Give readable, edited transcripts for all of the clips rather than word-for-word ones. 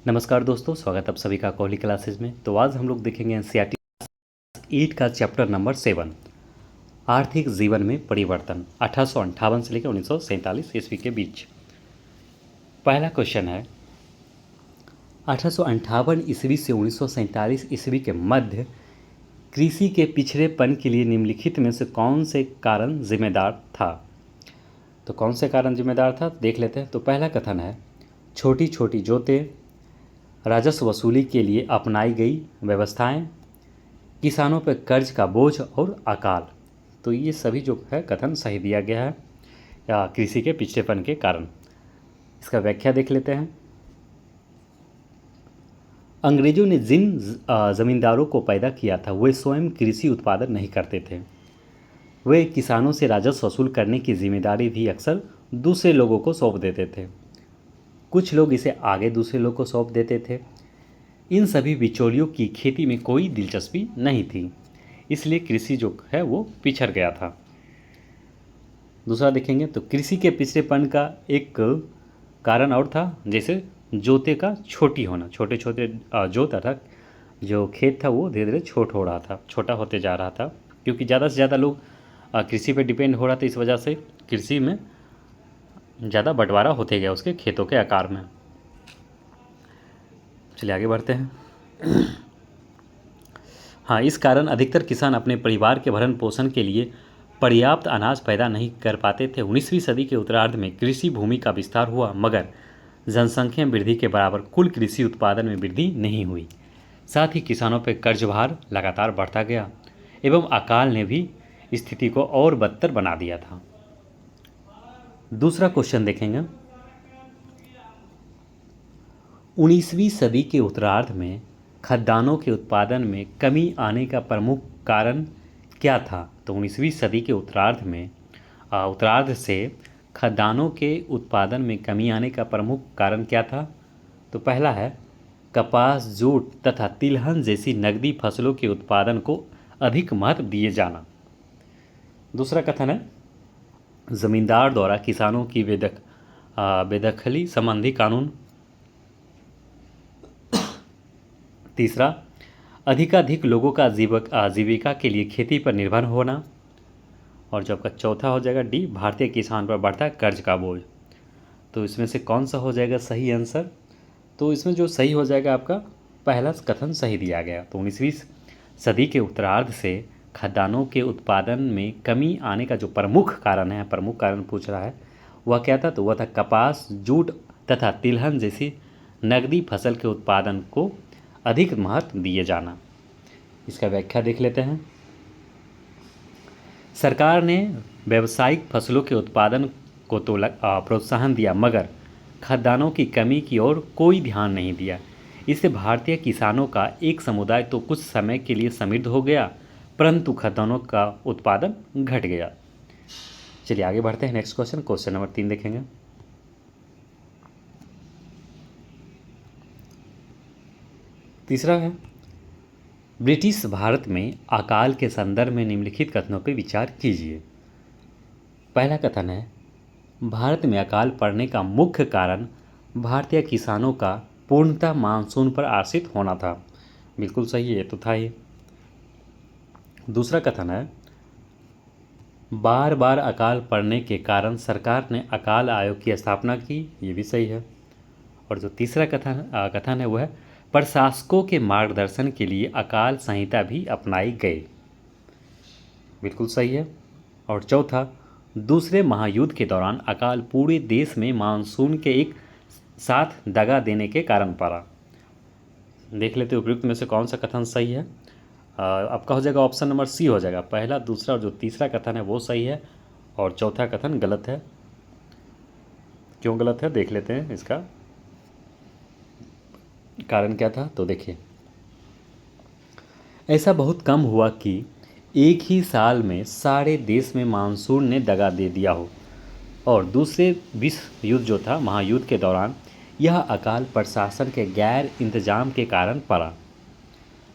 नमस्कार दोस्तों, स्वागत आप सभी का कोहली क्लासेज में। तो आज हम लोग देखेंगे एनसीईआरटी 8 का चैप्टर नंबर 7, आर्थिक जीवन में परिवर्तन 1858 से लेकर 1947 ईस्वी के बीच। पहला क्वेश्चन है, 1858 ईस्वी से 1947 ईस्वी के मध्य कृषि के पिछड़ेपन के लिए निम्नलिखित में से कौन से कारण जिम्मेदार था। तो कौन से कारण जिम्मेदार था देख लेते हैं। तो पहला कथन है, छोटी छोटी जोतें, राजस्व वसूली के लिए अपनाई गई व्यवस्थाएं, किसानों पर कर्ज का बोझ और अकाल। तो ये सभी जो है कथन सही दिया गया है या कृषि के पिछड़ेपन के कारण। इसका व्याख्या देख लेते हैं। अंग्रेजों ने जिन जमींदारों को पैदा किया था वे स्वयं कृषि उत्पादन नहीं करते थे। वे किसानों से राजस्व वसूल करने की जिम्मेदारी भी अक्सर दूसरे लोगों को सौंप देते थे। कुछ लोग इसे आगे दूसरे लोग को सौंप देते थे। इन सभी बिचौलियों की खेती में कोई दिलचस्पी नहीं थी, इसलिए कृषि जो है वो पिछड़ गया था। दूसरा देखेंगे तो कृषि के पिछड़ेपन का एक कारण और था, जैसे जोते का छोटी होना। छोटे छोटे जोत अर्थात जो खेत था वो धीरे धीरे छोटा हो रहा था, छोटा होते जा रहा था, क्योंकि ज़्यादा से ज़्यादा लोग कृषि पे डिपेंड हो रहा था। इस वजह से कृषि में ज़्यादा बंटवारा होते गया उसके खेतों के आकार में। चलिए आगे बढ़ते हैं। हाँ, इस कारण अधिकतर किसान अपने परिवार के भरण पोषण के लिए पर्याप्त अनाज पैदा नहीं कर पाते थे। 19वीं सदी के उत्तरार्ध में कृषि भूमि का विस्तार हुआ, मगर जनसंख्या वृद्धि के बराबर कुल कृषि उत्पादन में वृद्धि नहीं हुई। साथ ही किसानों पर कर्जभार लगातार बढ़ता गया एवं अकाल ने भी स्थिति को और बदतर बना दिया था। दूसरा क्वेश्चन देखेंगे, 19वीं सदी के उत्तरार्ध में खद्यान्नों के उत्पादन में कमी आने का प्रमुख कारण क्या था। तो 19वीं सदी के उत्तरार्ध से खद्यान्नों के उत्पादन में कमी आने का प्रमुख कारण क्या था। तो पहला है, कपास, जूट तथा तिलहन जैसी नकदी फसलों के उत्पादन को अधिक महत्व दिए जाना। दूसरा कथन है, जमींदार द्वारा किसानों की बेदखली संबंधी कानून। तीसरा, अधिकाधिक लोगों का जीविका के लिए खेती पर निर्भर होना। और जो आपका चौथा हो जाएगा डी, भारतीय किसान पर बढ़ता कर्ज का बोझ। तो इसमें से कौन सा हो जाएगा सही आंसर। तो इसमें जो सही हो जाएगा आपका पहला कथन सही दिया गया। तो 19वीं सदी के उत्तरार्ध से खद्यान्नों के उत्पादन में कमी आने का जो प्रमुख कारण पूछ रहा है वह क्या था। तो वह था कपास, जूट तथा तिलहन जैसी नकदी फसल के उत्पादन को अधिक महत्व दिए जाना। इसका व्याख्या देख लेते हैं। सरकार ने व्यावसायिक फसलों के उत्पादन को तो प्रोत्साहन दिया, मगर खद्यान्नों की कमी की ओर कोई ध्यान नहीं दिया। इससे भारतीय किसानों का एक समुदाय तो कुछ समय के लिए समृद्ध हो गया, परंतु खद्यान्नों का उत्पादन घट गया। चलिए आगे बढ़ते हैं। नेक्स्ट क्वेश्चन नंबर 3 देखेंगे। तीसरा है, ब्रिटिश भारत में अकाल के संदर्भ में निम्नलिखित कथनों पर विचार कीजिए। पहला कथन है, भारत में अकाल पड़ने का मुख्य कारण भारतीय किसानों का पूर्णतः मानसून पर आश्रित होना था। बिल्कुल सही है, तो था ही। दूसरा कथन है, बार बार अकाल पड़ने के कारण सरकार ने अकाल आयोग की स्थापना की। ये भी सही है। और जो तीसरा कथन है वह है, प्रशासकों के मार्गदर्शन के लिए अकाल संहिता भी अपनाई गई। बिल्कुल सही है। और चौथा, दूसरे महायुद्ध के दौरान अकाल पूरे देश में मानसून के एक साथ दगा देने के कारण पड़ा। देख लेते उपयुक्त में से कौन सा कथन सही है। आपका हो जाएगा ऑप्शन नंबर सी हो जाएगा। पहला, दूसरा और जो तीसरा कथन है वो सही है और चौथा कथन गलत है। क्यों गलत है देख लेते हैं। इसका कारण क्या था। तो देखिए, ऐसा बहुत कम हुआ कि एक ही साल में सारे देश में मानसून ने दगा दे दिया हो। और दूसरे विश्व युद्ध जो था, महायुद्ध के दौरान यह अकाल प्रशासन के गैर इंतजाम के कारण पड़ा।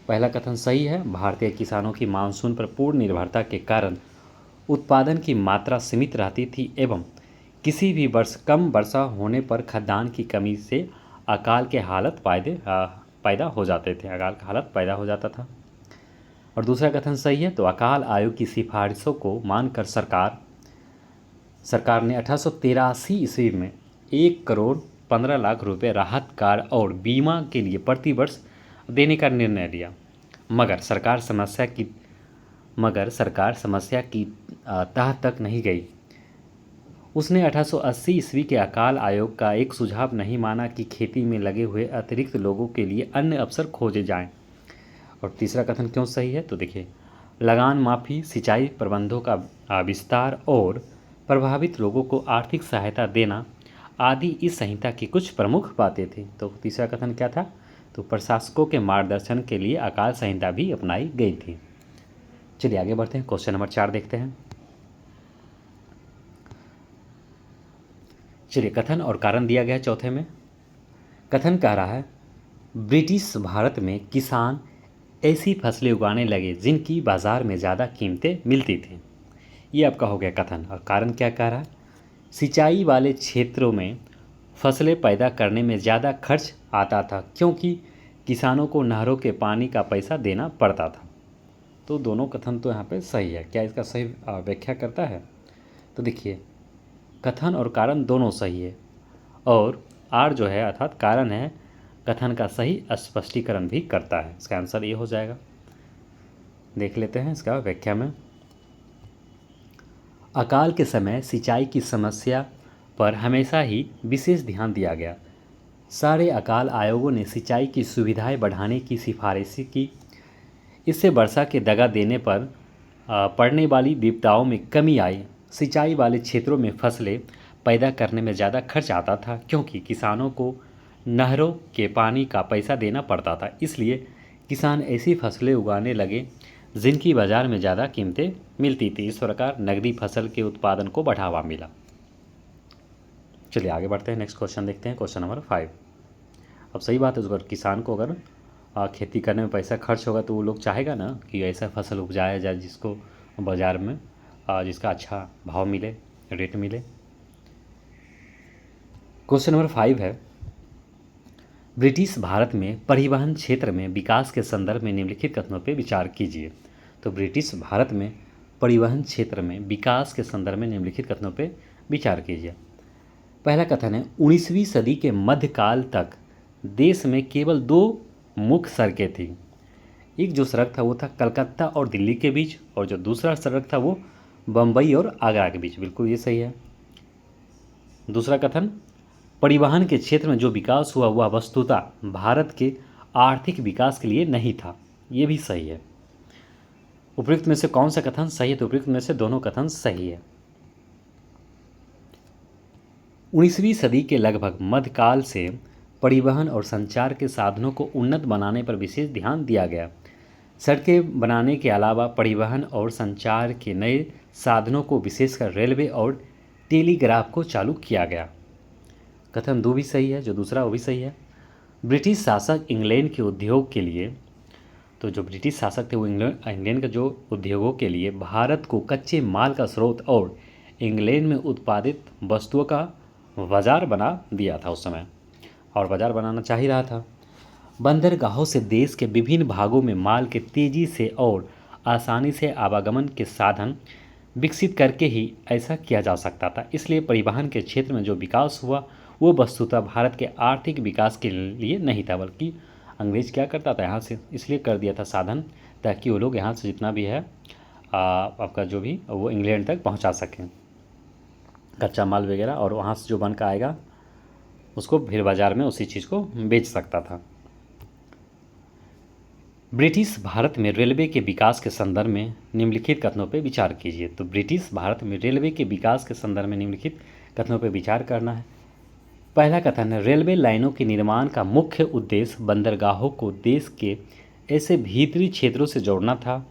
पहला कथन सही है। भारतीय किसानों की मानसून पर पूर्ण निर्भरता के कारण उत्पादन की मात्रा सीमित रहती थी एवं किसी भी वर्ष कम वर्षा होने पर खाद्यान्न की कमी से अकाल के हालत पैदा हो जाते थे, अकाल का हालत पैदा हो जाता था। और दूसरा कथन सही है। तो अकाल आयोग की सिफारिशों को मानकर सरकार ने 1883 ईस्वी में 1 करोड़ 15 लाख रुपए राहत कार्य और बीमा के लिए प्रति वर्ष देने का निर्णय लिया। मगर सरकार समस्या की तह तक नहीं गई। उसने 1880 ईस्वी के अकाल आयोग का एक सुझाव नहीं माना कि खेती में लगे हुए अतिरिक्त लोगों के लिए अन्य अवसर खोजे जाएं। और तीसरा कथन क्यों सही है? तो देखिए, लगान माफ़ी, सिंचाई प्रबंधों का विस्तार और प्रभावित लोगों को आर्थिक सहायता देना आदि इस संहिता की कुछ प्रमुख बातें थी। तो तीसरा कथन क्या था? तो प्रशासकों के मार्गदर्शन के लिए अकाल संहिता भी अपनाई गई थी। चलिए आगे बढ़ते हैं, क्वेश्चन नंबर 4 देखते हैं। चलिए, कथन और कारण दिया गया है चौथे में। कथन कह रहा है, ब्रिटिश भारत में किसान ऐसी फसलें उगाने लगे जिनकी बाज़ार में ज़्यादा कीमतें मिलती थीं। ये आपका हो गया कथन। और कारण क्या कह रहा है? सिंचाई वाले क्षेत्रों में फसलें पैदा करने में ज़्यादा खर्च आता था क्योंकि किसानों को नहरों के पानी का पैसा देना पड़ता था। तो दोनों कथन तो यहाँ पे सही है। क्या इसका सही व्याख्या करता है? तो देखिए, कथन और कारण दोनों सही है और आर जो है अर्थात कारण है, कथन का सही स्पष्टीकरण भी करता है। इसका आंसर ये हो जाएगा। देख लेते हैं इसका व्याख्या में। अकाल के समय सिंचाई की समस्या पर हमेशा ही विशेष ध्यान दिया गया। सारे अकाल आयोगों ने सिंचाई की सुविधाएं बढ़ाने की सिफारिश की। इससे वर्षा के दगा देने पर पड़ने वाली विपदाओं में कमी आई। सिंचाई वाले क्षेत्रों में फसलें पैदा करने में ज़्यादा खर्च आता था क्योंकि किसानों को नहरों के पानी का पैसा देना पड़ता था। इसलिए किसान ऐसी फसलें उगाने लगे जिनकी बाज़ार में ज़्यादा कीमतें मिलती थी। इस प्रकार नकदी फसल के उत्पादन को बढ़ावा मिला। चलिए आगे बढ़ते हैं, नेक्स्ट क्वेश्चन देखते हैं, क्वेश्चन नंबर 5। अब सही बात है, अगर किसान को अगर खेती करने में पैसा खर्च होगा तो वो लोग चाहेगा ना कि ऐसा फसल उपजाया जाए जिसको बाज़ार में जिसका अच्छा भाव मिले, रेट मिले। क्वेश्चन नंबर 5 है, ब्रिटिश भारत में परिवहन क्षेत्र में विकास के संदर्भ में निम्नलिखित कथनों पर विचार कीजिए। तो ब्रिटिश भारत में परिवहन क्षेत्र में विकास के संदर्भ में निम्नलिखित कथनों पर विचार कीजिए। पहला कथन है, 19वीं सदी के मध्यकाल तक देश में केवल 2 मुख्य सड़कें थीं। एक जो सड़क था वो था कलकत्ता और दिल्ली के बीच, और जो दूसरा सड़क था वो बम्बई और आगरा के बीच। बिल्कुल ये सही है। दूसरा कथन, परिवहन के क्षेत्र में जो विकास हुआ वह वस्तुतः भारत के आर्थिक विकास के लिए नहीं था। ये भी सही है। उपयुक्त में से कौन सा कथन सही है? तो उपयुक्त में से दोनों कथन सही है। 19वीं सदी के लगभग मध्यकाल से परिवहन और संचार के साधनों को उन्नत बनाने पर विशेष ध्यान दिया गया। सड़कें बनाने के अलावा परिवहन और संचार के नए साधनों को विशेषकर रेलवे और टेलीग्राफ को चालू किया गया। कथन 2 भी सही है, जो दूसरा वो भी सही है। ब्रिटिश शासक इंग्लैंड के उद्योग के लिए, तो जो ब्रिटिश शासक थे वो इंग्लैंड के जो उद्योगों के लिए भारत को कच्चे माल का स्रोत और इंग्लैंड में उत्पादित वस्तुओं का बाजार बना दिया था उस समय, और बाजार बनाना चाह ही रहा था। बंदरगाहों से देश के विभिन्न भागों में माल के तेज़ी से और आसानी से आवागमन के साधन विकसित करके ही ऐसा किया जा सकता था। इसलिए परिवहन के क्षेत्र में जो विकास हुआ वो वस्तुतः भारत के आर्थिक विकास के लिए नहीं था, बल्कि अंग्रेज क्या करता था, यहाँ से इसलिए कर दिया था साधन ताकि वो लोग यहाँ से जितना भी है आपका जो भी वो इंग्लैंड तक पहुँचा सकें कच्चा माल वगैरह, और वहाँ से जो बन का आएगा उसको फिर बाज़ार में उसी चीज़ को बेच सकता था। ब्रिटिश भारत में रेलवे के विकास के संदर्भ में निम्नलिखित कथनों पर विचार कीजिए। तो ब्रिटिश भारत में रेलवे के विकास के संदर्भ में निम्नलिखित कथनों पर विचार करना है। पहला कथन है, रेलवे लाइनों के निर्माण का मुख्य उद्देश्य बंदरगाहों को देश के ऐसे भीतरी क्षेत्रों से जोड़ना था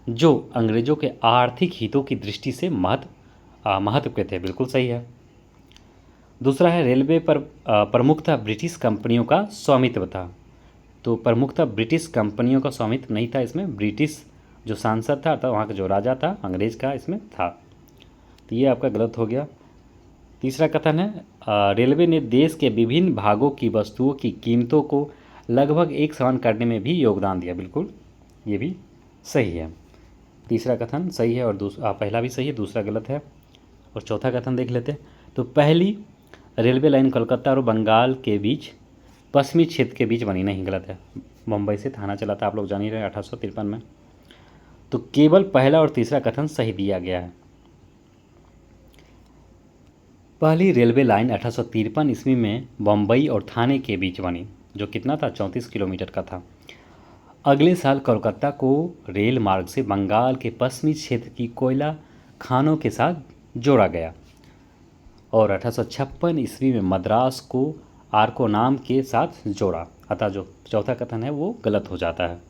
जो अंग्रेजों के आर्थिक हितों की दृष्टि से महत्व के थे। बिल्कुल सही है। दूसरा है, रेलवे पर प्रमुखतः ब्रिटिश कंपनियों का स्वामित्व था। तो प्रमुखतः ब्रिटिश कंपनियों का स्वामित्व नहीं था, इसमें ब्रिटिश जो सांसद था अर्थात वहाँ का जो राजा था अंग्रेज का इसमें था। तो ये आपका गलत हो गया। तीसरा कथन है रेलवे ने देश के विभिन्न भागों की वस्तुओं की कीमतों को लगभग एक समान करने में भी योगदान दिया। बिल्कुल, ये भी सही है। तीसरा कथन सही है और पहला भी सही है, दूसरा गलत है। और चौथा कथन देख लेते हैं। तो पहली रेलवे लाइन कोलकाता और बंगाल के बीच पश्चिमी क्षेत्र के बीच बनी, नहीं, गलत है। मुंबई से थाना चला था, आप लोग जान ही रहे, 1853 में। तो केवल पहला और तीसरा कथन सही दिया गया है। पहली रेलवे लाइन 1853 ईस्वी में बम्बई और थाने के बीच बनी, जो कितना था, 34 किलोमीटर का था। अगले साल कोलकाता को रेल मार्ग से बंगाल के पश्चिमी क्षेत्र की कोयला खानों के साथ जोड़ा गया और 1856 ईस्वी में मद्रास को आर्को नाम के साथ जोड़ा। अतः जो चौथा कथन है वो गलत हो जाता है।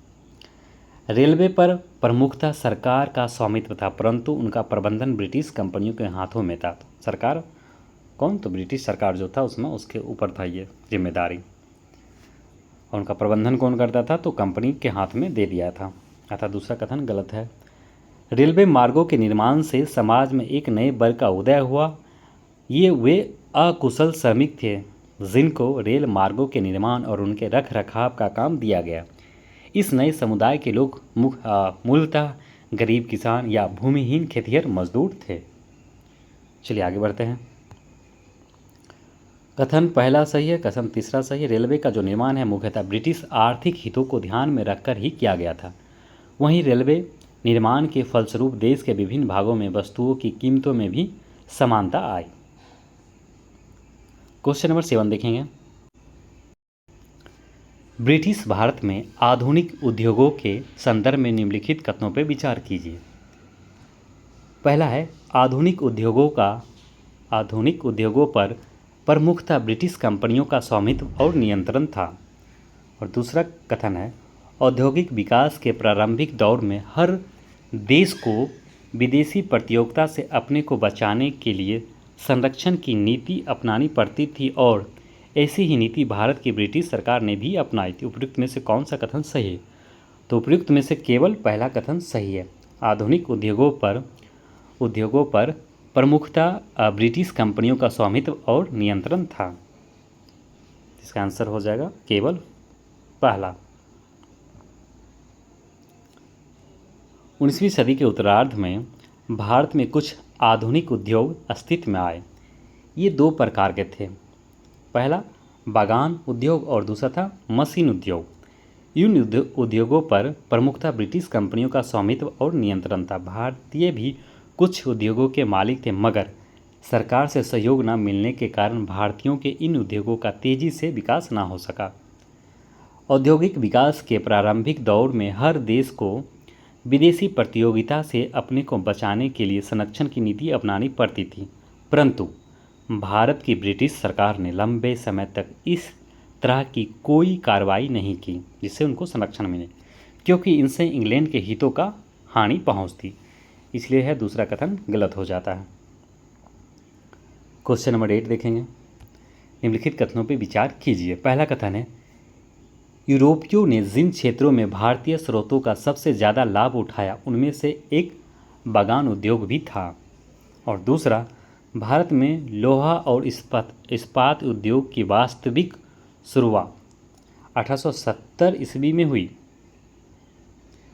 रेलवे पर प्रमुखतः सरकार का स्वामित्व था, परंतु उनका प्रबंधन ब्रिटिश कंपनियों के हाथों में था। सरकार कौन, तो ब्रिटिश सरकार जो था उसमें उसके ऊपर था ये जिम्मेदारी, और उनका प्रबंधन कौन करता था, तो कंपनी के हाथ में दे दिया था। अतः दूसरा कथन गलत है। रेलवे मार्गों के निर्माण से समाज में एक नए वर्ग का उदय हुआ। ये वे अकुशल श्रमिक थे जिनको रेल मार्गों के निर्माण और उनके रख रखाव का काम दिया गया। इस नए समुदाय के लोग मूलतः गरीब किसान या भूमिहीन खेतिहर मजदूर थे। चलिए आगे बढ़ते हैं। कथन पहला सही है, कथन तीसरा सही है। रेलवे का जो निर्माण है मुख्यतः ब्रिटिश आर्थिक हितों को ध्यान में रखकर ही किया गया था। वहीं रेलवे निर्माण के फलस्वरूप देश के विभिन्न भागों में वस्तुओं की कीमतों में भी समानता आई। क्वेश्चन नंबर 7 देखेंगे। ब्रिटिश भारत में आधुनिक उद्योगों के संदर्भ में निम्नलिखित कथनों पर विचार कीजिए। पहला है आधुनिक उद्योगों पर प्रमुखतः ब्रिटिश कंपनियों का स्वामित्व और नियंत्रण था। और दूसरा कथन है औद्योगिक विकास के प्रारंभिक दौर में हर देश को विदेशी प्रतियोगिता से अपने को बचाने के लिए संरक्षण की नीति अपनानी पड़ती थी और ऐसी ही नीति भारत की ब्रिटिश सरकार ने भी अपनाई थी। उपयुक्त में से कौन सा कथन सही है, तो उपयुक्त में से केवल पहला कथन सही है। आधुनिक उद्योगों पर प्रमुखतः ब्रिटिश कंपनियों का स्वामित्व और नियंत्रण था। इसका आंसर हो जाएगा केवल पहला। 19वीं सदी के उत्तरार्ध में भारत में कुछ आधुनिक उद्योग अस्तित्व में आए। ये दो प्रकार के थे, पहला बागान उद्योग और दूसरा था मशीन उद्योग। इन उद्योगों पर प्रमुखतः ब्रिटिश कंपनियों का स्वामित्व और नियंत्रण था। भारतीय भी कुछ उद्योगों के मालिक थे, मगर सरकार से सहयोग न मिलने के कारण भारतीयों के इन उद्योगों का तेजी से विकास न हो सका। औद्योगिक विकास के प्रारंभिक दौर में हर देश को विदेशी प्रतियोगिता से अपने को बचाने के लिए संरक्षण की नीति अपनानी पड़ती थी, परंतु भारत की ब्रिटिश सरकार ने लंबे समय तक इस तरह की कोई कार्रवाई नहीं की जिससे उनको संरक्षण मिले, क्योंकि इनसे इंग्लैंड के हितों का हानि पहुंचती। इसलिए है दूसरा कथन गलत हो जाता है। क्वेश्चन नंबर 8 देखेंगे। निम्नलिखित कथनों पर विचार कीजिए। पहला कथन है यूरोपियों ने जिन क्षेत्रों में भारतीय स्रोतों का सबसे ज़्यादा लाभ उठाया उनमें से एक बागान उद्योग भी था। और दूसरा, भारत में लोहा और इस्पात उद्योग की वास्तविक शुरुआत 1870 ईस्वी में हुई।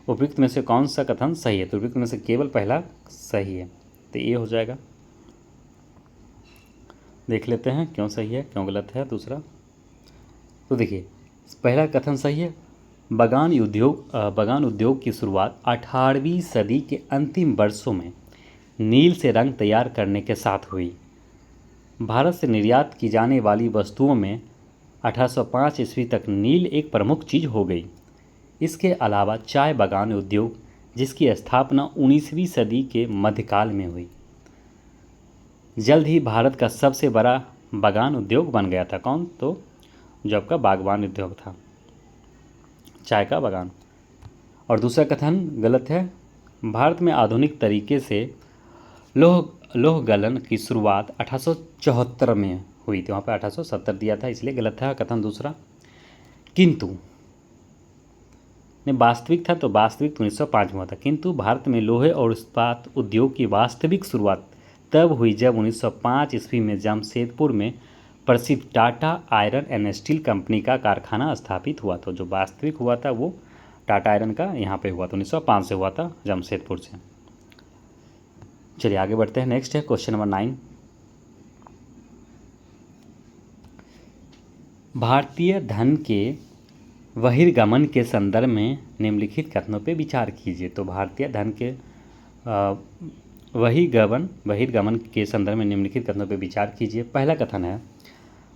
उपयुक्त में से कौन सा कथन सही है, तो उपयुक्त में से केवल पहला सही है, तो ये हो जाएगा। देख लेते हैं क्यों सही है क्यों गलत है दूसरा। तो देखिए पहला कथन सही है। बागान उद्योग की शुरुआत 18वीं सदी के अंतिम वर्षों में नील से रंग तैयार करने के साथ हुई। भारत से निर्यात की जाने वाली वस्तुओं में 1805 ईस्वी तक नील एक प्रमुख चीज़ हो गई। इसके अलावा चाय बागान उद्योग, जिसकी स्थापना 19वीं सदी के मध्यकाल में हुई, जल्द ही भारत का सबसे बड़ा बागान उद्योग बन गया था। कौन, तो जो आपका बागवान उद्योग था, चाय का बागान। और दूसरा कथन गलत है। भारत में आधुनिक तरीके से लोह गलन की शुरुआत 1874 में हुई थी, वहाँ पे 1870 दिया था, इसलिए गलत था कथन दूसरा। किंतु ने वास्तविक था, तो वास्तविक 1905 में हुआ था, किंतु भारत में लोहे और इस्पात उद्योग की वास्तविक शुरुआत तब हुई जब 1905 ईस्वी में जमशेदपुर में प्रसिद्ध Tata iron and steel company का कारखाना स्थापित हुआ। तो जो वास्तविक हुआ था वो टाटा आयरन का यहाँ पे हुआ था, 1905 से हुआ था जमशेदपुर से। चलिए आगे बढ़ते हैं। नेक्स्ट है क्वेश्चन नंबर 9। भारतीय धन के बहिर्गमन के संदर्भ में निम्नलिखित कथनों पे विचार कीजिए। तो भारतीय धन के बहिर्गमन के संदर्भ में निम्नलिखित कथनों पे विचार कीजिए। पहला कथन है,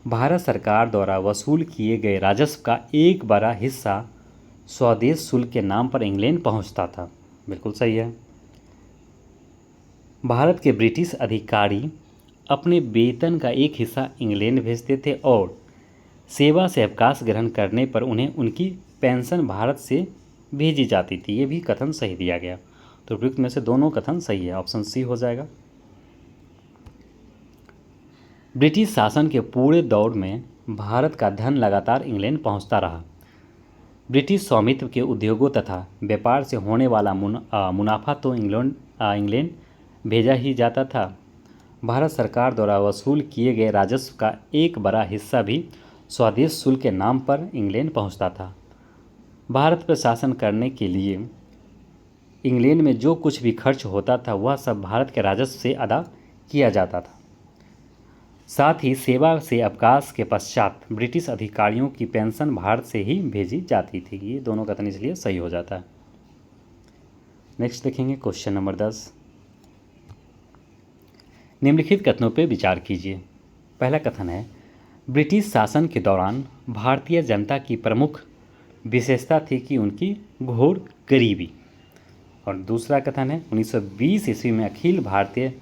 भारत सरकार द्वारा वसूल किए गए राजस्व का एक बड़ा हिस्सा स्वदेश शुल्क के नाम पर इंग्लैंड पहुंचता था। बिल्कुल सही है। भारत के ब्रिटिश अधिकारी अपने वेतन का एक हिस्सा इंग्लैंड भेजते थे और सेवा से अवकाश ग्रहण करने पर उन्हें उनकी पेंशन भारत से भेजी जाती थी। ये भी कथन सही दिया गया। तो उपयुक्त में से दोनों कथन सही है, ऑप्शन सी हो जाएगा। ब्रिटिश शासन के पूरे दौर में भारत का धन लगातार इंग्लैंड पहुंचता रहा। ब्रिटिश स्वामित्व के उद्योगों तथा व्यापार से होने वाला मुनाफा तो इंग्लैंड भेजा ही जाता था। भारत सरकार द्वारा वसूल किए गए राजस्व का एक बड़ा हिस्सा भी स्वदेश शुल्क के नाम पर इंग्लैंड पहुंचता था। भारत पर शासन करने के लिए इंग्लैंड में जो कुछ भी खर्च होता था वह सब भारत के राजस्व से अदा किया जाता था। साथ ही सेवा से अवकाश के पश्चात ब्रिटिश अधिकारियों की पेंशन भारत से ही भेजी जाती थी। ये दोनों कथन इसलिए सही हो जाता है। नेक्स्ट देखेंगे क्वेश्चन नंबर 10। निम्नलिखित कथनों पर विचार कीजिए। पहला कथन है, ब्रिटिश शासन के दौरान भारतीय जनता की प्रमुख विशेषता थी कि उनकी घोर गरीबी। और दूसरा कथन है, 1920 ईस्वी में अखिल भारतीय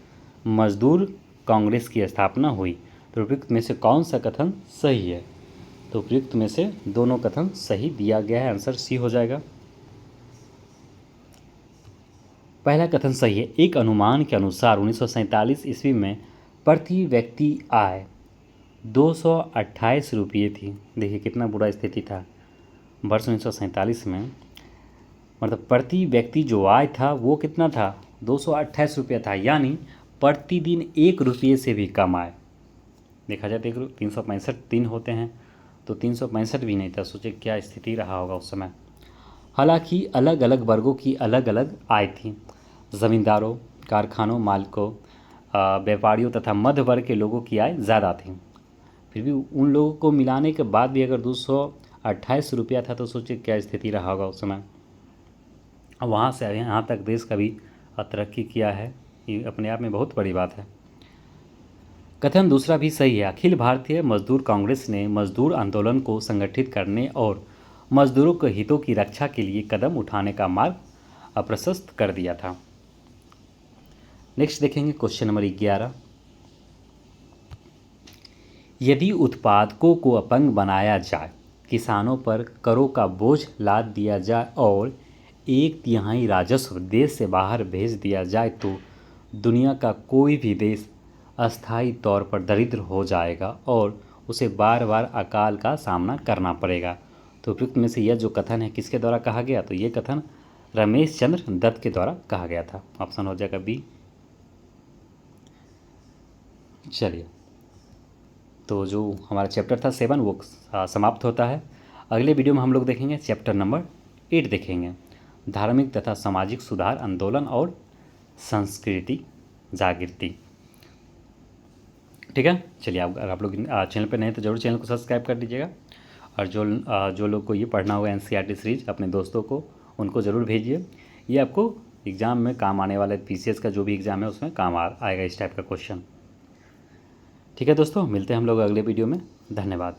मजदूर कांग्रेस की स्थापना हुई। तो उपयुक्त में से कौन सा कथन सही है? तो उपयुक्त में से दोनों कथन सही दिया गया है, आंसर सी हो जाएगा। पहला कथन सही है। एक अनुमान के अनुसार 1947 ईस्वी में प्रति व्यक्ति आय 228 रुपये थी। देखिए कितना बुरा स्थिति था वर्ष 1947 में, मतलब प्रति व्यक्ति जो आय था वो कितना था, 228 रुपया था, यानी प्रतिदिन 1 रुपये से भी कम आय। देखा जाए तो 365 दिन होते हैं तो 365 भी नहीं था। सोचे क्या स्थिति रहा होगा उस समय। हालांकि अलग अलग वर्गों की अलग अलग आय थी। ज़मींदारों, कारखानों मालिकों, व्यापारियों तथा मध्य वर्ग के लोगों की आय ज़्यादा थी। फिर भी उन लोगों को मिलाने के बाद भी अगर 228 रुपया था तो सोचिए क्या स्थिति रहा होगा उस समय। वहाँ से यहाँ तक देश का भी तरक्की किया है, ये अपने आप में बहुत बड़ी बात है। कथन दूसरा भी सही है। अखिल भारतीय मजदूर कांग्रेस ने मजदूर आंदोलन को संगठित करने और मजदूरों के हितों की रक्षा के लिए कदम उठाने का मार्ग प्रशस्त कर दिया था। नेक्स्ट देखेंगे क्वेश्चन नंबर 11। यदि उत्पादकों को अपंग बनाया जाए, किसानों पर करों का बोझ लाद दिया जाए और 1/3 राजस्व देश से बाहर भेज दिया जाए तो दुनिया का कोई भी देश अस्थायी तौर पर दरिद्र हो जाएगा और उसे बार बार अकाल का सामना करना पड़ेगा। तो उपयुक्त में से यह जो कथन है किसके द्वारा कहा गया, तो ये कथन रमेश चंद्र दत्त के द्वारा कहा गया था। ऑप्शन हो जाएगा बी। चलिए, तो जो हमारा चैप्टर था 7 वो समाप्त होता है। अगले वीडियो में हम लोग देखेंगे चैप्टर नंबर 8 देखेंगे, धार्मिक तथा सामाजिक सुधार आंदोलन और संस्कृति जागृति। ठीक है, चलिए अगर आप लोग चैनल पर नए तो जरूर चैनल को सब्सक्राइब कर दीजिएगा। और जो लोग को ये पढ़ना होगा NCERT सीरीज अपने दोस्तों को उनको ज़रूर भेजिए। ये आपको एग्ज़ाम में काम आने वाला है। PCS का जो भी एग्ज़ाम है उसमें काम आएगा इस टाइप का क्वेश्चन। ठीक है दोस्तों, मिलते हैं हम लोग अगले वीडियो में। धन्यवाद।